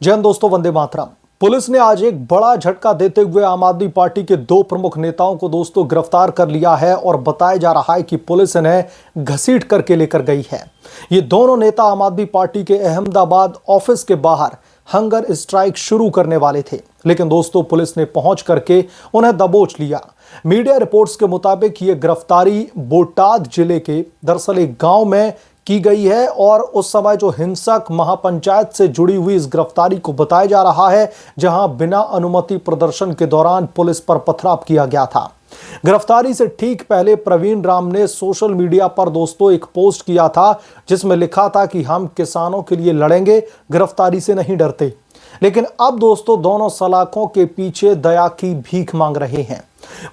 जय हिंद दोस्तों, वंदे मातरम। पुलिस ने आज एक बड़ा झटका देते हुए आम आदमी पार्टी के दो प्रमुख नेताओं को दोस्तों गिरफ्तार कर लिया है और बताया जा रहा है कि पुलिस इन्हें घसीट करके लेकर गई है। ये दोनों नेता आम आदमी पार्टी के अहमदाबाद ऑफिस के बाहर हंगर स्ट्राइक शुरू करने वाले थे, लेकिन दोस्तों पुलिस ने पहुंच करके उन्हें दबोच लिया। मीडिया रिपोर्ट्स के मुताबिक ये गिरफ्तारी बोटाद जिले के दरअसल एक गांव में की गई है और उस समय जो हिंसक महापंचायत से जुड़ी हुई इस गिरफ्तारी को बताया जा रहा है, जहां बिना अनुमति प्रदर्शन के दौरान पुलिस पर पथराव किया गया था। गिरफ्तारी से ठीक पहले प्रवीण राम ने सोशल मीडिया पर दोस्तों एक पोस्ट किया था जिसमें लिखा था कि हम किसानों के लिए लड़ेंगे, गिरफ्तारी से नहीं डरते। लेकिन अब दोस्तों दोनों सलाखों के पीछे दया की भीख मांग रहे हैं।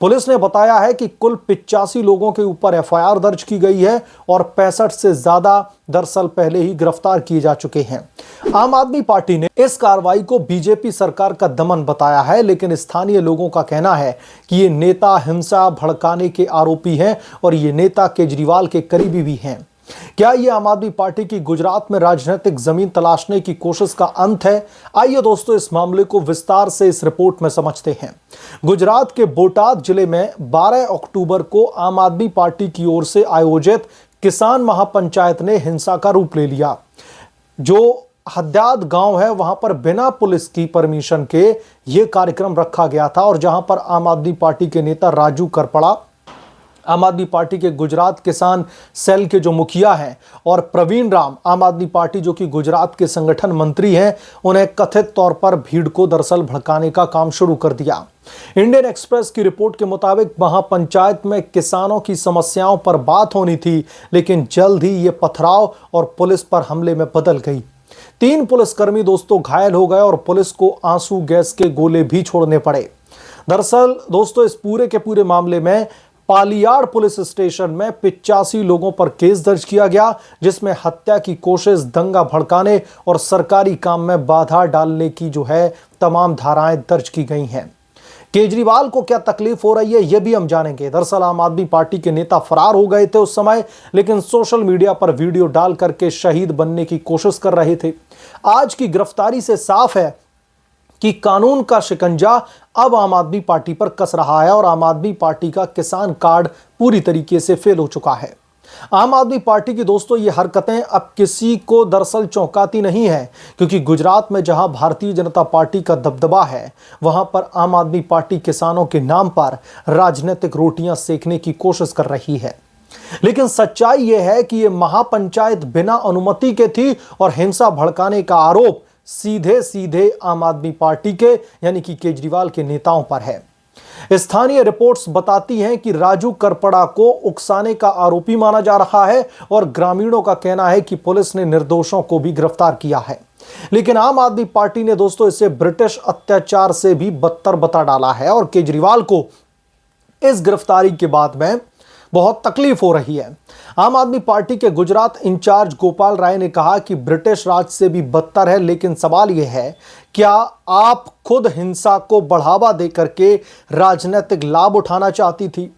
पुलिस ने बताया है कि कुल 85 लोगों के ऊपर एफआईआर दर्ज की गई है और 65 से ज्यादा दरअसल पहले ही गिरफ्तार किए जा चुके हैं। आम आदमी पार्टी ने इस कार्रवाई को बीजेपी सरकार का दमन बताया है, लेकिन स्थानीय लोगों का कहना है कि ये नेता हिंसा भड़काने के आरोपी हैं और ये नेता केजरीवाल के करीबी भी हैं। क्या ये आम आदमी पार्टी की गुजरात में राजनीतिक जमीन तलाशने की कोशिश का अंत है? आइए दोस्तों इस मामले को विस्तार से इस रिपोर्ट में समझते हैं। गुजरात के बोटाद जिले में 12 अक्टूबर को आम आदमी पार्टी की ओर से आयोजित किसान महापंचायत ने हिंसा का रूप ले लिया। जो हद्दाद गांव है वहां पर बिना पुलिस की परमिशन के यह कार्यक्रम रखा गया था और जहां पर आम आदमी पार्टी के नेता राजू करपड़ा, आम आदमी पार्टी के गुजरात किसान सेल के जो मुखिया हैं, और प्रवीण राम आम आदमी पार्टी जो कि गुजरात के संगठन मंत्री हैं, उन्हें कथित तौर पर भीड़ को दरअसल भड़काने का काम शुरू कर दिया। इंडियन एक्सप्रेस की रिपोर्ट के मुताबिक महापंचायत में किसानों की समस्याओं पर बात होनी थी, लेकिन जल्द ही ये पथराव और पुलिस पर हमले में बदल गई। 3 पुलिसकर्मी दोस्तों घायल हो गए और पुलिस को आंसू गैस के गोले भी छोड़ने पड़े। दरअसल दोस्तों इस पूरे के पूरे मामले में पालियाड़ पुलिस स्टेशन में 85 लोगों पर केस दर्ज किया गया, जिसमें हत्या की कोशिश, दंगा भड़काने और सरकारी काम में बाधा डालने की जो है तमाम धाराएं दर्ज की गई हैं। केजरीवाल को क्या तकलीफ हो रही है यह भी हम जानेंगे। दरअसल आम आदमी पार्टी के नेता फरार हो गए थे उस समय, लेकिन सोशल मीडिया पर वीडियो डाल करके शहीद बनने की कोशिश कर रहे थे। आज की गिरफ्तारी से साफ है कि कानून का शिकंजा अब आम आदमी पार्टी पर कस रहा है और आम आदमी पार्टी का किसान कार्ड पूरी तरीके से फेल हो चुका है। आम आदमी पार्टी की दोस्तों ये हरकतें अब किसी को दरअसल चौंकाती नहीं है, क्योंकि गुजरात में जहां भारतीय जनता पार्टी का दबदबा है, वहां पर आम आदमी पार्टी किसानों के नाम पर राजनीतिक रोटियां सेकने की कोशिश कर रही है। लेकिन सच्चाई यह है कि यह महापंचायत बिना अनुमति के थी और हिंसा भड़काने का आरोप सीधे सीधे आम आदमी पार्टी के यानी कि केजरीवाल के नेताओं पर है। स्थानीय रिपोर्ट्स बताती हैं कि राजू करपड़ा को उकसाने का आरोपी माना जा रहा है और ग्रामीणों का कहना है कि पुलिस ने निर्दोषों को भी गिरफ्तार किया है। लेकिन आम आदमी पार्टी ने दोस्तों इसे ब्रिटिश अत्याचार से भी बदतर बता डाला है और केजरीवाल को इस गिरफ्तारी के बाद में बहुत तकलीफ हो रही है। आम आदमी पार्टी के गुजरात इंचार्ज गोपाल राय ने कहा कि ब्रिटिश राज से भी बदतर है, लेकिन सवाल यह है क्या आप खुद हिंसा को बढ़ावा देकर के राजनीतिक लाभ उठाना चाहती थी?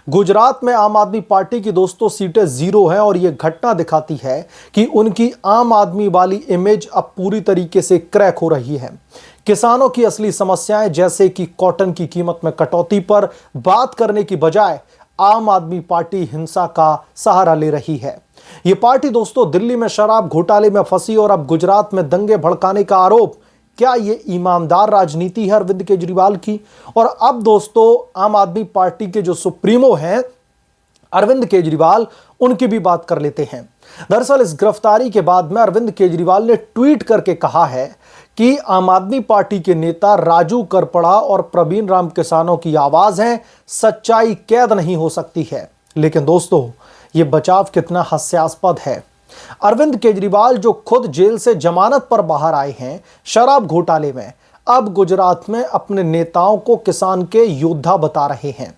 गुजरात में आम आदमी पार्टी की दोस्तों सीटें 0 हैं और यह घटना दिखाती है कि उनकी आम आदमी वाली इमेज अब पूरी तरीके से क्रैक हो रही है। किसानों की असली समस्याएं जैसे कि कॉटन की कीमत में कटौती पर बात करने की बजाय आम आदमी पार्टी हिंसा का सहारा ले रही है। यह पार्टी दोस्तों दिल्ली में शराब घोटाले में फंसी और अब गुजरात में दंगे भड़काने का आरोप। क्या यह ईमानदार राजनीति है अरविंद केजरीवाल की? और अब दोस्तों आम आदमी पार्टी के जो सुप्रीमो हैं अरविंद केजरीवाल, उनकी भी बात कर लेते हैं। दरअसल इस गिरफ्तारी के बाद में अरविंद केजरीवाल ने ट्वीट करके कहा है कि आम आदमी पार्टी के नेता राजू करपड़ा और प्रवीण राम किसानों की आवाज हैं, सच्चाई कैद नहीं हो सकती है। लेकिन दोस्तों यह बचाव कितना हास्यास्पद है। अरविंद केजरीवाल जो खुद जेल से जमानत पर बाहर आए हैं शराब घोटाले में, अब गुजरात में अपने नेताओं को किसान के योद्धा बता रहे हैं।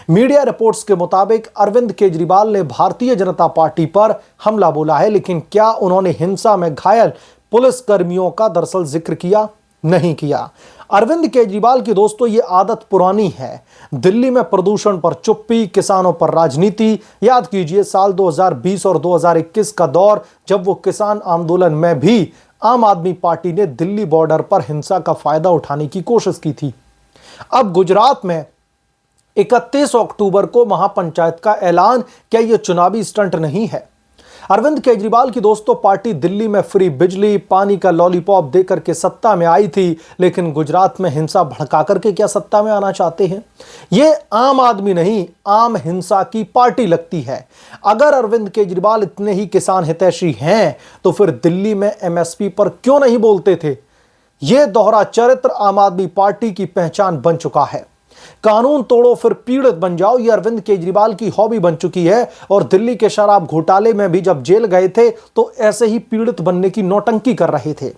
मीडिया रिपोर्ट्स के मुताबिक अरविंद केजरीवाल ने भारतीय जनता पार्टी पर हमला बोला है, लेकिन क्या उन्होंने हिंसा में घायल पुलिस कर्मियों का दरअसल जिक्र किया? नहीं किया। अरविंद केजरीवाल की दोस्तों ये आदत पुरानी है। दिल्ली में प्रदूषण पर चुप्पी, किसानों पर राजनीति। याद कीजिए साल 2020 और 2021 का दौर, जब वो किसान आंदोलन में भी आम आदमी पार्टी ने दिल्ली बॉर्डर पर हिंसा का फायदा उठाने की कोशिश की थी। अब गुजरात में 31 अक्टूबर को महापंचायत का ऐलान, क्या यह चुनावी स्टंट नहीं है? अरविंद केजरीवाल की दोस्तों पार्टी दिल्ली में फ्री बिजली, पानी का लॉलीपॉप देकर के सत्ता में आई थी, लेकिन गुजरात में हिंसा भड़का करके क्या सत्ता में आना चाहते हैं? ये आम आदमी नहीं, आम हिंसा की पार्टी लगती है। अगर अरविंद केजरीवाल इतने ही किसान हितैषी हैं तो फिर दिल्ली में एमएसपी पर क्यों नहीं बोलते थे? यह दोहरा चरित्र आम आदमी पार्टी की पहचान बन चुका है। कानून तोड़ो फिर पीड़ित बन जाओ, यह अरविंद केजरीवाल की हॉबी बन चुकी है। और दिल्ली के शराब घोटाले में भी जब जेल गए थे तो ऐसे ही पीड़ित बनने की नौटंकी कर रहे थे।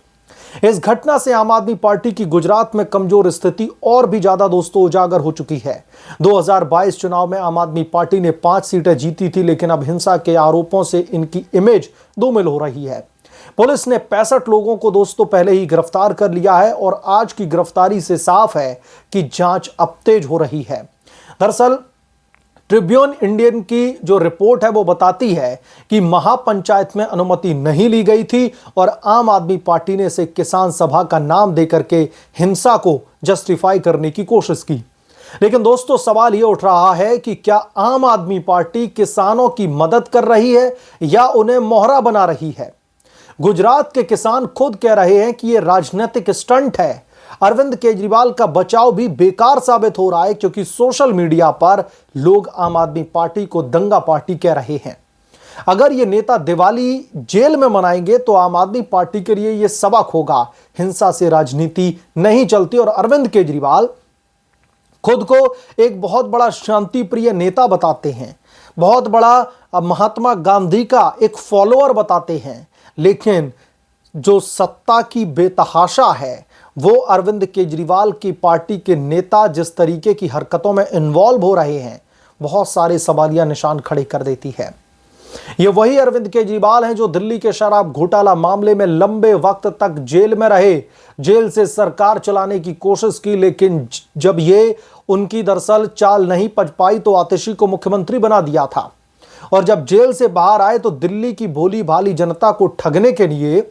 इस घटना से आम आदमी पार्टी की गुजरात में कमजोर स्थिति और भी ज्यादा दोस्तों उजागर हो चुकी है। 2022 चुनाव में आम आदमी पार्टी ने 5 सीटें जीती थी, लेकिन अब हिंसा के आरोपों से इनकी इमेज धूमिल हो रही है। पुलिस ने 65 लोगों को दोस्तों पहले ही गिरफ्तार कर लिया है और आज की गिरफ्तारी से साफ है कि जांच अब तेज हो रही है। दरअसल ट्रिब्यून इंडियन की जो रिपोर्ट है वो बताती है कि महापंचायत में अनुमति नहीं ली गई थी और आम आदमी पार्टी ने इसे किसान सभा का नाम देकर के हिंसा को जस्टिफाई करने की कोशिश की। लेकिन दोस्तों सवाल यह उठ रहा है कि क्या आम आदमी पार्टी किसानों की मदद कर रही है या उन्हें मोहरा बना रही है? गुजरात के किसान खुद कह रहे हैं कि यह राजनीतिक स्टंट है। अरविंद केजरीवाल का बचाव भी बेकार साबित हो रहा है क्योंकि सोशल मीडिया पर लोग आम आदमी पार्टी को दंगा पार्टी कह रहे हैं। अगर ये नेता दिवाली जेल में मनाएंगे तो आम आदमी पार्टी के लिए यह सबक होगा, हिंसा से राजनीति नहीं चलती। और अरविंद केजरीवाल खुद को एक बहुत बड़ा शांति प्रिय नेता बताते हैं, बहुत बड़ा महात्मा गांधी का एक फॉलोअर बताते हैं, लेकिन जो सत्ता की बेतहाशा है वो अरविंद केजरीवाल की पार्टी के नेता जिस तरीके की हरकतों में इन्वॉल्व हो रहे हैं, बहुत सारे सवालिया निशान खड़े कर देती है। ये वही अरविंद केजरीवाल हैं जो दिल्ली के शराब घोटाला मामले में लंबे वक्त तक जेल में रहे, जेल से सरकार चलाने की कोशिश की, लेकिन जब ये उनकी दरअसल चाल नहीं पच पाई तो आतिशी को मुख्यमंत्री बना दिया था। और जब जेल से बाहर आए तो दिल्ली की भोली भाली जनता को ठगने के लिए,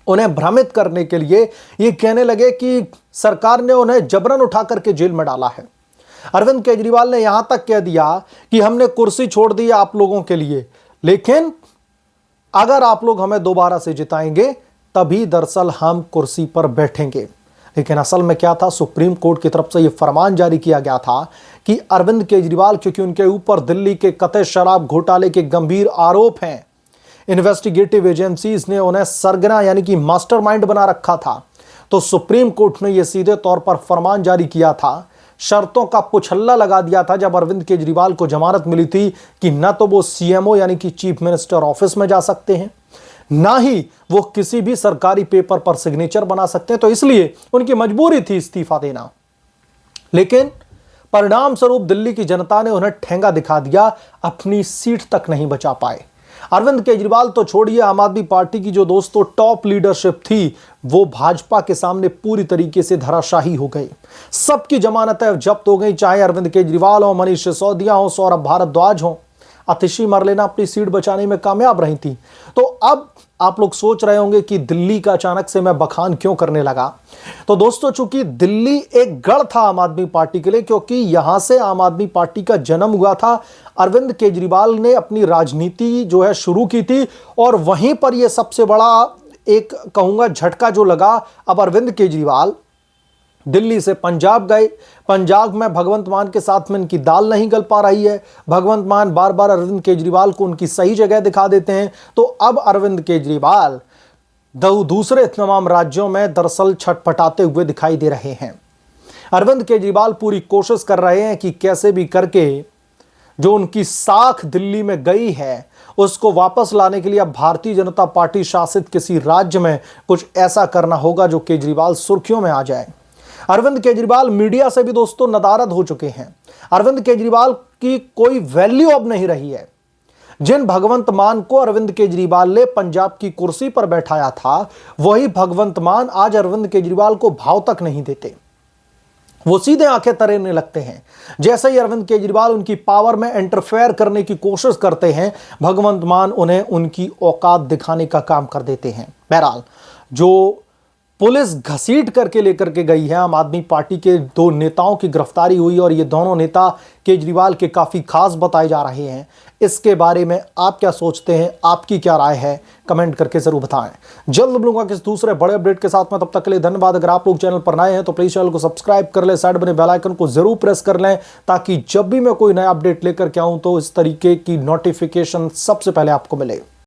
उन्हें भ्रमित करने के लिए ये कहने लगे कि सरकार ने उन्हें जबरन उठा करके जेल में डाला है। अरविंद केजरीवाल ने यहां तक कह दिया कि हमने कुर्सी छोड़ दी आप लोगों के लिए, लेकिन अगर आप लोग हमें दोबारा से जिताएंगे तभी दरअसल हम कुर्सी पर बैठेंगे। लेकिन असल में क्या था, सुप्रीम कोर्ट की तरफ से यह फरमान जारी किया गया था कि अरविंद केजरीवाल, क्योंकि उनके ऊपर दिल्ली के कथित शराब घोटाले के गंभीर आरोप हैं, इन्वेस्टिगेटिव एजेंसीज ने उन्हें सरगना यानी कि मास्टरमाइंड बना रखा था, तो सुप्रीम कोर्ट ने यह सीधे तौर पर फरमान जारी किया था, शर्तों का पुछल्ला लगा दिया था जब अरविंद केजरीवाल को जमानत मिली थी कि न तो वो सीएमओ यानी कि चीफ मिनिस्टर ऑफिस में जा सकते हैं, ना ही वो किसी भी सरकारी पेपर पर सिग्नेचर बना सकते हैं, तो इसलिए उनकी मजबूरी थी इस्तीफा देना। लेकिन परिणाम स्वरूप दिल्ली की जनता ने उन्हें ठेंगा दिखा दिया, अपनी सीट तक नहीं बचा पाए। अरविंद केजरीवाल तो छोड़िए, आम आदमी पार्टी की जो दोस्तों टॉप लीडरशिप थी वो भाजपा के सामने पूरी तरीके से धराशाही हो गई। सबकी जमानतें जब्त हो गई, चाहे अरविंद केजरीवाल हो, मनीष सिसोदिया हो, सौरभ भारद्वाज हो। आतिशी मरलेना अपनी सीट बचाने में कामयाब रही थी। तो अब आप लोग सोच रहे होंगे कि दिल्ली का अचानक से मैं बखान क्यों करने लगा। तो दोस्तों चूंकि दिल्ली एक गढ़ था आम आदमी पार्टी के लिए, क्योंकि यहां से आम आदमी पार्टी का जन्म हुआ था, अरविंद केजरीवाल ने अपनी राजनीति जो है शुरू की थी, और वहीं पर यह सबसे बड़ा एक कहूंगा झटका जो लगा, अब अरविंद केजरीवाल दिल्ली से पंजाब गए, पंजाब में भगवंत मान के साथ में इनकी दाल नहीं गल पा रही है, भगवंत मान बार बार अरविंद केजरीवाल को उनकी सही जगह दिखा देते हैं, तो अब अरविंद केजरीवाल दूसरे तमाम राज्यों में दरअसल छटपटाते हुए दिखाई दे रहे हैं। अरविंद केजरीवाल पूरी कोशिश कर रहे हैं कि कैसे भी करके जो उनकी साख दिल्ली में गई है उसको वापस लाने के लिए अब भारतीय जनता पार्टी शासित किसी राज्य में कुछ ऐसा करना होगा जो केजरीवाल सुर्खियों में आ जाए। अरविंद केजरीवाल मीडिया से भी दोस्तों नदारद हो चुके हैं। अरविंद केजरीवाल की कोई वैल्यू अब नहीं रही है। जिन भगवंत मान को अरविंद केजरीवाल ने पंजाब की कुर्सी पर बैठाया था, वही भगवंत मान आज अरविंद केजरीवाल को भाव तक नहीं देते। वो सीधे आंखें तरेने लगते हैं। जैसे ही अरविंद केजरीवाल उनकी पावर में इंटरफेयर करने की कोशिश करते हैं, भगवंत मान उन्हें उनकी औकात दिखाने का काम कर देते हैं। बहरहाल जो पुलिस घसीट करके लेकर के गई है, आम आदमी पार्टी के दो नेताओं की गिरफ्तारी हुई और ये दोनों नेता केजरीवाल के काफी खास बताए जा रहे हैं। इसके बारे में आप क्या सोचते हैं, आपकी क्या राय है, कमेंट करके जरूर बताएं। जल्द मिलूंगा किस दूसरे बड़े अपडेट के साथ में, तब तक के लिए धन्यवाद। अगर आप लोग चैनल पर नए हैं तो प्लीज चैनल को सब्सक्राइब कर लें, साइड बने बेल आइकन को जरूर प्रेस कर लें, ताकि जब भी मैं कोई नया अपडेट लेकर के आऊं तो इस तरीके की नोटिफिकेशन सबसे पहले आपको मिले।